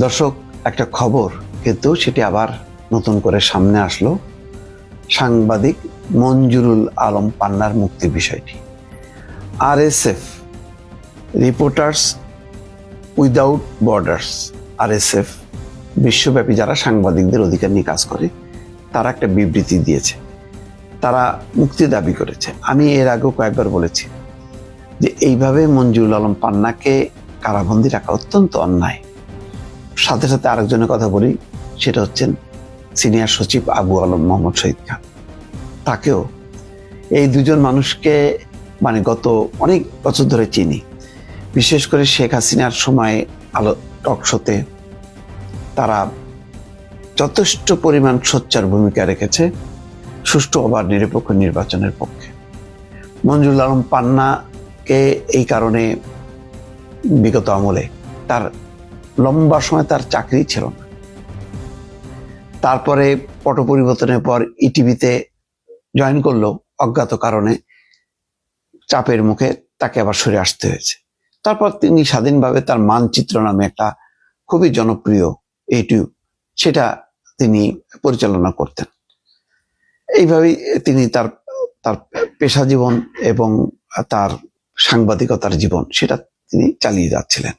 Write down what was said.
দর্শক, একটা খবর কিন্তু সেটি আবার নতুন করে সামনে আসলো। সাংবাদিক মঞ্জুরুল আলম পান্নার মুক্তির বিষয়টি। RSF, reporters without borders, RSF বিশ্বব্যাপী যারা সাংবাদিকদের অধিকার নিয়ে কাজ করে, তারা একটা বিবৃতি দিয়েছে। তারা মুক্তি দাবি করেছে। আমি এর আগেও কয়েকবার বলেছি যে এইভাবে মঞ্জুরুল আলম পান্নাকে কারাবন্দী রাখা অত্যন্ত অন্যায়। সাথে সাথে আরেকজনের কথা বলি, সেটা হচ্ছেন সিনিয়র সচিব আবু আলম মোহাম্মদ শহীদ খান। তাকেও, এই দুজন মানুষকে গত অনেক বছর ধরে চিনি। বিশেষ করে শেখ হাসিনার সময় টক শোতে তারা যথেষ্ট পরিমাণ সোচ্চার ভূমিকা রেখেছে সুষ্ঠু আবার নিরপেক্ষ নির্বাচনের পক্ষে। মঞ্জুরুল আলম পান্নাকে এই কারণে বিগত আমলে তার লম্বা সময় তার চাকরি ছিল না। তারপরে পট পরিবর্তনের পর ইটিভিতে জয়েন করলো, অজ্ঞাত কারণে চাপের মুখে তাকে আবার সরে আসতে হয়েছে। তারপর তিনি স্বাধীনভাবে তার মানচিত্র নামে একটা খুবই জনপ্রিয় ইউটিউব, সেটা তিনি পরিচালনা করতেন। এইভাবেই তিনি তার তার পেশা জীবন এবং তার সাংবাদিকতার জীবন সেটা তিনি চালিয়ে যাচ্ছিলেন।